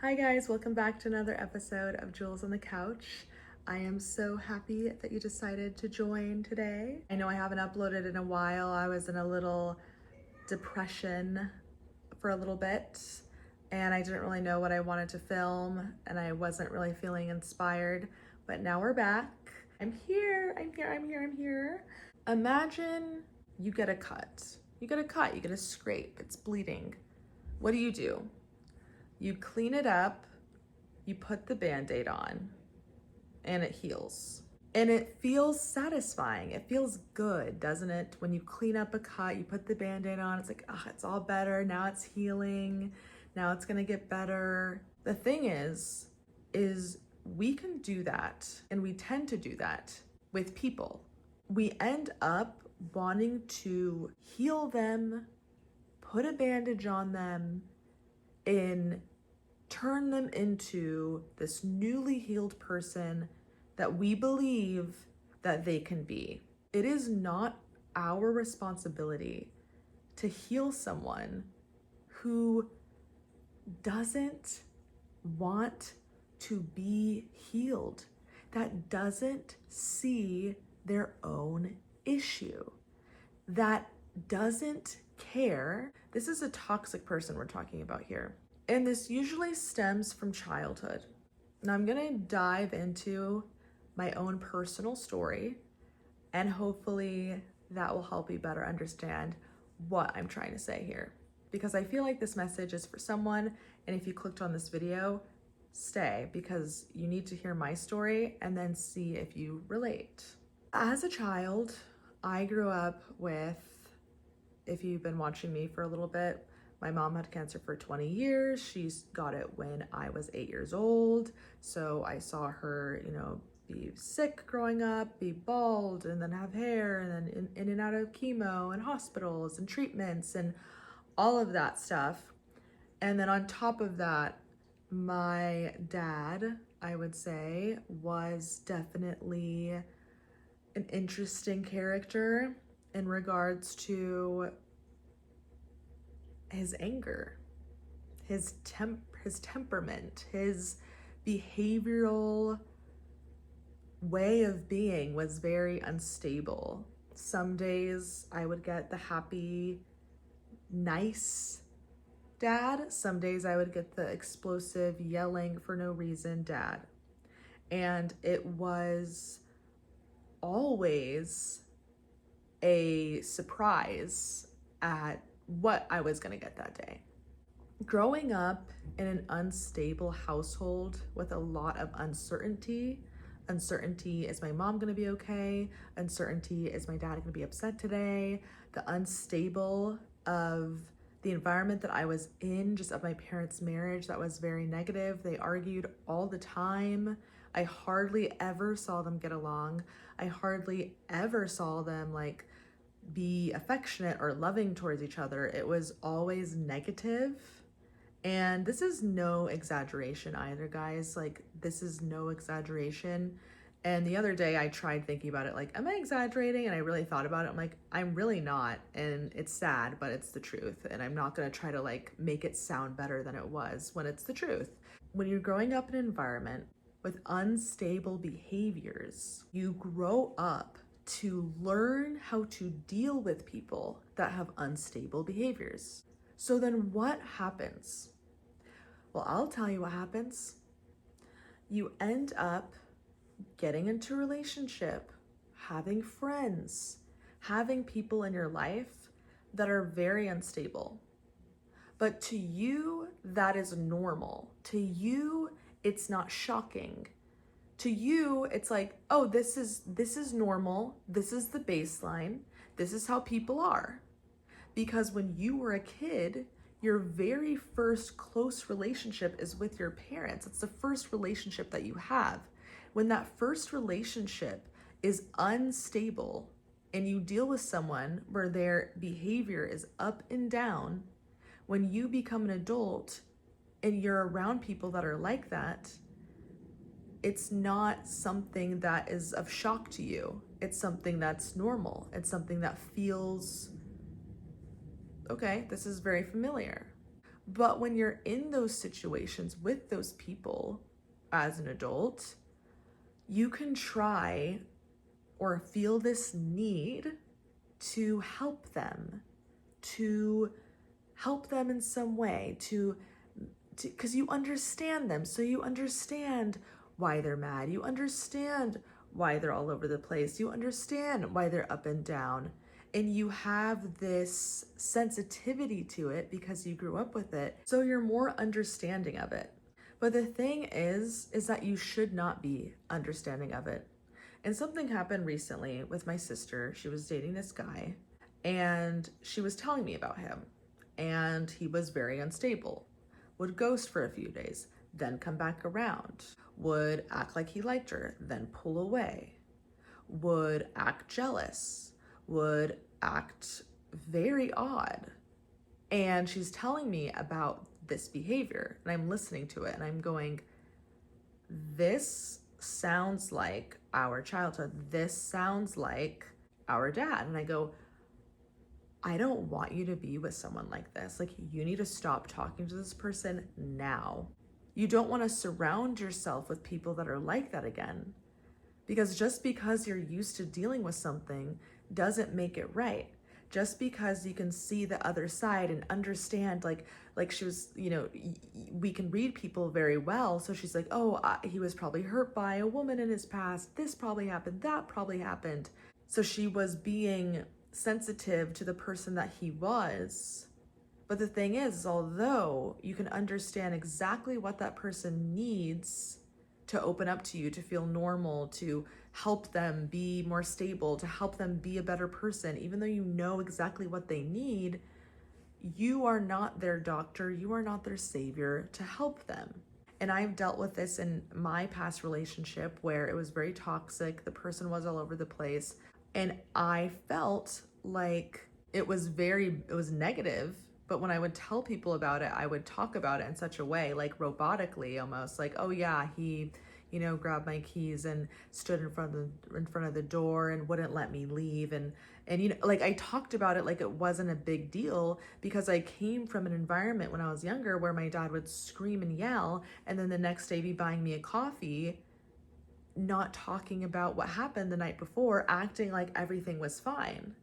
Hi guys, welcome back to another episode of Jules on the Couch. I am so happy that you decided to join today. I know I haven't uploaded in a while. I was in a little depression for a little bit and I didn't really know what I wanted to film and I wasn't really feeling inspired, but now we're back. I'm here. Imagine you get a cut. You get a scrape, it's bleeding. What do? You clean it up, you put the Band-Aid on, and it heals. And it feels satisfying. It feels good, doesn't it? When you clean up a cut, you put the Band-Aid on, it's like, oh, it's all better. Now it's healing. Now it's gonna get better. The thing is we can do that, and we tend to do that with people. We end up wanting to heal them, put a bandage on them, and turn them into this newly healed person that we believe that they can be. It is not our responsibility to heal someone who doesn't want to be healed, that doesn't see their own issue, that doesn't care. This is a toxic person we're talking about here. And this usually stems from childhood. Now I'm gonna dive into my own personal story and hopefully that will help you better understand what I'm trying to say here. Because I feel like this message is for someone, and if you clicked on this video, stay, because you need to hear my story and then see if you relate. As a child, I grew up with, if you've been watching me for a little bit, my mom had cancer for 20 years. She's got it when I was 8 years old. So I saw her, be sick growing up, be bald, and then have hair, and then in and out of chemo and hospitals and treatments and all of that stuff. And then on top of that, my dad, I would say, was definitely an interesting character in regards to his anger, his temperament, his behavioral way of being was very unstable. Some days I would get the happy, nice dad. Some days I would get the explosive, yelling for no reason dad. And it was always a surprise at what I was gonna get that day. Growing up in an unstable household with a lot of uncertainty, is my mom gonna be okay? Uncertainty, is my dad gonna be upset today? The unstable of the environment that I was in, just of my parents' marriage, that was very negative. They argued all the time. I hardly ever saw them get along. I hardly ever saw them be affectionate or loving towards each other. It was always negative. And this is no exaggeration either, guys. This is no exaggeration. And the other day I tried thinking about it, am I exaggerating? And I really thought about it. I'm like, I'm really not. And it's sad, but it's the truth. And I'm not gonna try to make it sound better than it was when it's the truth. When you're growing up in an environment with unstable behaviors, you grow up to learn how to deal with people that have unstable behaviors. So then what happens? Well, I'll tell you what happens. You end up getting into a relationship, having friends, having people in your life that are very unstable. But to you, that is normal. To you, it's not shocking. To you, it's like, oh, this is normal. This is the baseline. This is how people are. Because when you were a kid, your very first close relationship is with your parents. It's the first relationship that you have. When that first relationship is unstable and you deal with someone where their behavior is up and down, when you become an adult and you're around people that are like that, it's not something that is of shock to you. It's something that's normal. It's something that feels, okay, this is very familiar. But when you're in those situations with those people as an adult, you can try or feel this need to help them, to help them in some way, because you understand them. So you understand why they're mad. You understand why they're all over the place. You understand why they're up and down. And you have this sensitivity to it because you grew up with it. So you're more understanding of it. But the thing is that you should not be understanding of it. And something happened recently with my sister. She was dating this guy and she was telling me about him. And he was very unstable, would ghost for a few days, then come back around, would act like he liked her, then pull away, would act jealous, would act very odd. And she's telling me about this behavior, and I'm listening to it, and I'm going, this sounds like our childhood. This sounds like our dad. And I go, I don't want you to be with someone like this. Like, you need to stop talking to this person now. You don't want to surround yourself with people that are like that again. Because just because you're used to dealing with something doesn't make it right. Just because you can see the other side and understand, like she was, we can read people very well. So she's like, oh, he was probably hurt by a woman in his past. This probably happened. That probably happened. So she was being sensitive to the person that he was. But the thing is, although you can understand exactly what that person needs to open up to you, to feel normal, to help them be more stable, to help them be a better person, even though you know exactly what they need, you are not their doctor, you are not their savior to help them. And I've dealt with this in my past relationship where it was very toxic, the person was all over the place, and I felt like it was negative. But when I would tell people about it, I would talk about it in such a way, like robotically almost, like, oh yeah, he, grabbed my keys and stood in front of the door and wouldn't let me leave. And like I talked about it like it wasn't a big deal because I came from an environment when I was younger where my dad would scream and yell and then the next day be buying me a coffee, not talking about what happened the night before, acting like everything was fine.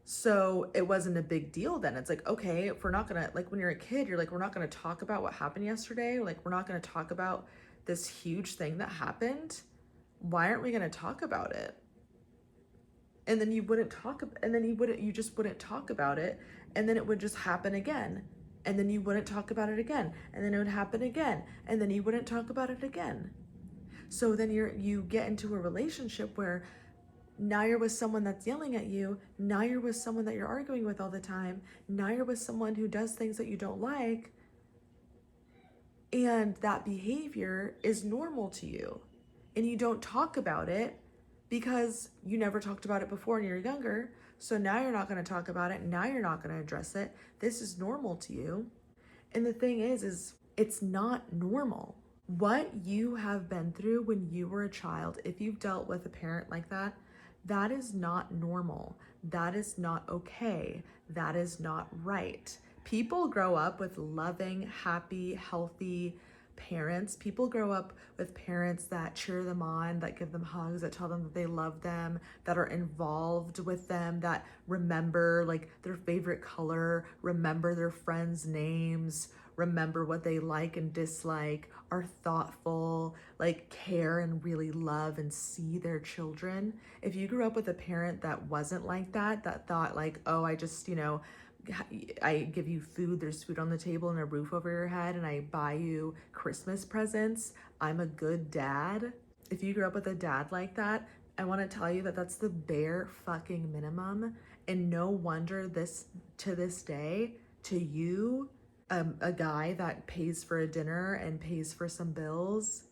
So it wasn't a big deal then. It's like, okay, if we're not gonna, like when you're a kid, you're like, we're not gonna talk about what happened yesterday. Like, we're not gonna talk about this huge thing that happened. Why aren't we gonna talk about it? And then you just wouldn't talk about it. And then it would just happen again. And then you wouldn't talk about it again. And then it would happen again. And then you wouldn't talk about it again. So then you get into a relationship where now you're with someone that's yelling at you. Now you're with someone that you're arguing with all the time. Now you're with someone who does things that you don't like. And that behavior is normal to you. And you don't talk about it because you never talked about it before when you were younger. So now you're not going to talk about it. Now you're not going to address it. This is normal to you. And the thing is it's not normal. What you have been through when you were a child, if you've dealt with a parent like that, that is not normal. That is not okay. That is not right. People grow up with loving, happy, healthy parents. People grow up with parents that cheer them on, that give them hugs, that tell them that they love them, that are involved with them, that remember like their favorite color, remember their friends' names, remember what they like and dislike, are thoughtful, like care and really love and see their children. If you grew up with a parent that wasn't like that, that thought like, oh, I just, I give you food, there's food on the table and a roof over your head, and I buy you Christmas presents, I'm a good dad. If you grew up with a dad like that, I want to tell you that that's the bare fucking minimum. And no wonder to this day, to you, a guy that pays for a dinner and pays for some bills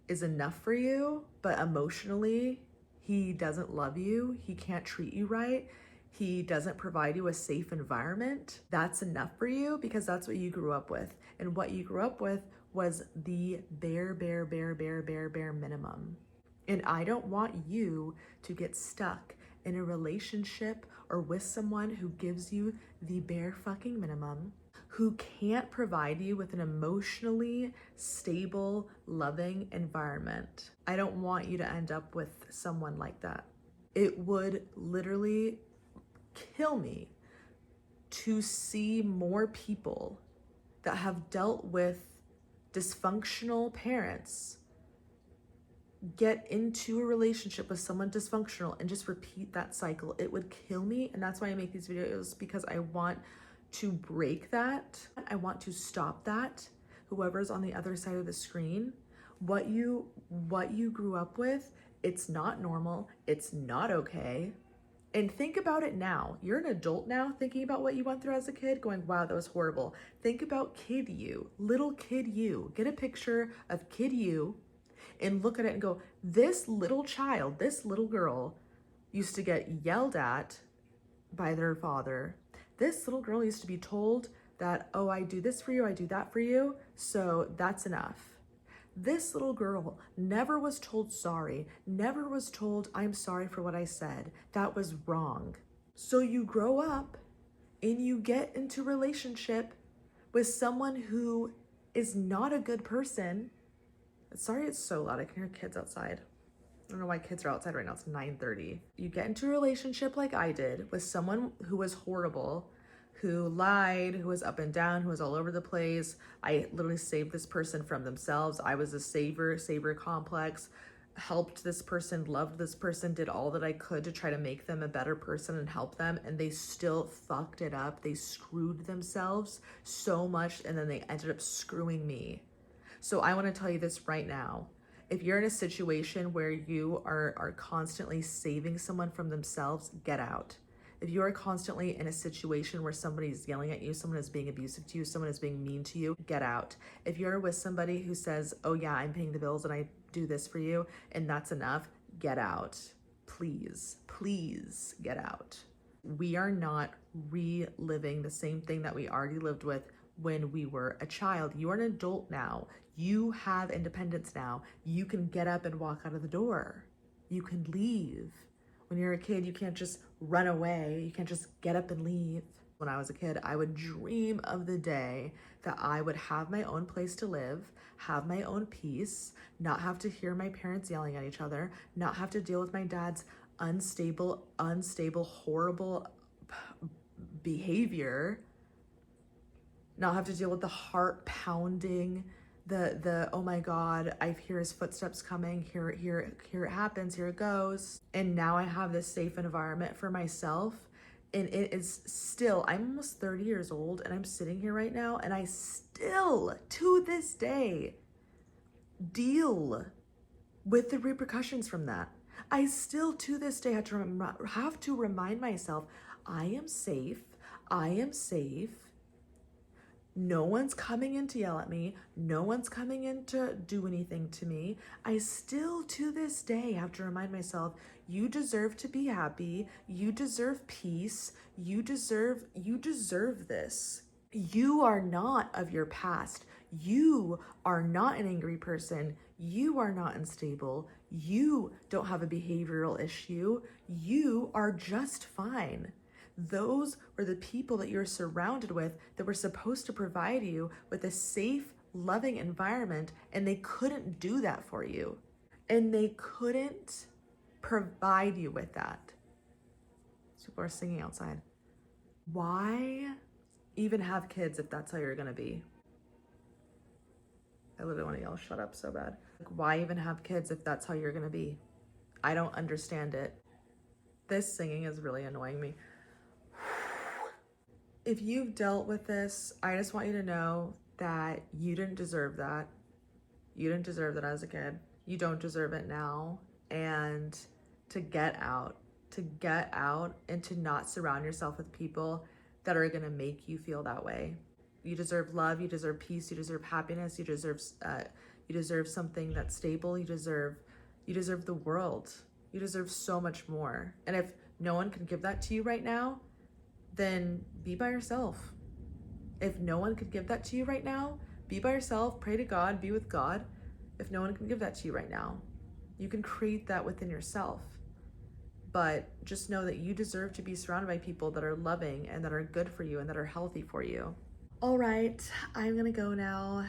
is enough for you, but emotionally, he doesn't love you, he can't treat you right, he doesn't provide you a safe environment, that's enough for you because that's what you grew up with. And what you grew up with was the bare minimum. And I don't want you to get stuck in a relationship or with someone who gives you the bare fucking minimum, who can't provide you with an emotionally stable, loving environment. I don't want you to end up with someone like that. It would literally kill me to see more people that have dealt with dysfunctional parents get into a relationship with someone dysfunctional and just repeat that cycle. It would kill me. And that's why I make these videos, because I want to break that. I want to stop that. Whoever's on the other side of the screen, what you grew up with, it's not normal. It's not okay. And think about it now. You're an adult now, thinking about what you went through as a kid, going, wow, that was horrible. Think about kid you, little kid you. Get a picture of kid you and look at it and go, this little child, this little girl used to get yelled at by their father. This little girl used to be told that, oh, I do this for you, I do that for you, so that's enough. This little girl never was told sorry, never was told, I'm sorry for what I said. That was wrong. So you grow up and you get into a relationship with someone who is not a good person. Sorry, it's so loud. I can hear kids outside. I don't know why kids are outside right now. It's 9:30. You get into a relationship like I did with someone who was horrible, who lied, who was up and down, who was all over the place. I literally saved this person from themselves. I was a savior complex, helped this person, loved this person, did all that I could to try to make them a better person and help them. And they still fucked it up. They screwed themselves so much, and then they ended up screwing me. So I want to tell you this right now. If you're in a situation where you are constantly saving someone from themselves, get out. If you are constantly in a situation where somebody's yelling at you, someone is being abusive to you, someone is being mean to you, get out. If you're with somebody who says, oh yeah, I'm paying the bills and I do this for you and that's enough, get out. Please, please get out. We are not reliving the same thing that we already lived with when we were a child. You are an adult now. You have independence now. You can get up and walk out of the door. You can leave. When you're a kid, you can't just run away. You can't just get up and leave. When I was a kid, I would dream of the day that I would have my own place to live, have my own peace, not have to hear my parents yelling at each other, not have to deal with my dad's unstable, horrible behavior, not have to deal with the heart pounding, the oh my God, I hear his footsteps coming, here it happens, here it goes. And now I have this safe environment for myself. And it is still, I'm almost 30 years old and I'm sitting here right now and I still, to this day, deal with the repercussions from that. I still, to this day, have to remind myself, I am safe, I am safe. No one's coming in to yell at me. No one's coming in to do anything to me. I still, to this day, have to remind myself, you deserve to be happy. You deserve peace. You deserve this. You are not of your past. You are not an angry person. You are not unstable. You don't have a behavioral issue. You are just fine. Those were the people that you're surrounded with that were supposed to provide you with a safe, loving environment, and they couldn't do that for you. And they couldn't provide you with that. People are singing outside. Why even have kids if that's how you're gonna be? I literally want to yell, shut up so bad. Like, why even have kids if that's how you're gonna be? I don't understand it. This singing is really annoying me. If you've dealt with this, I just want you to know that you didn't deserve that. You didn't deserve that as a kid. You don't deserve it now. And to get out and to not surround yourself with people that are gonna make you feel that way. You deserve love, you deserve peace, you deserve happiness, you deserve something that's stable, you deserve the world. You deserve so much more. And if no one can give that to you right now, then be by yourself. If no one could give that to you right now, be by yourself, pray to God, be with God. If no one can give that to you right now, you can create that within yourself. But just know that you deserve to be surrounded by people that are loving and that are good for you and that are healthy for you. All right, I'm gonna go now.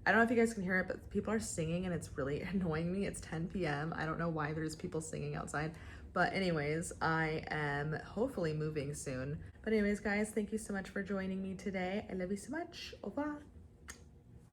I don't know if you guys can hear it, but people are singing and it's really annoying me. It's 10 p.m. I don't know why there's people singing outside. But anyways, I am hopefully moving soon. But anyways, guys, thank you so much for joining me today. I love you so much. Au revoir.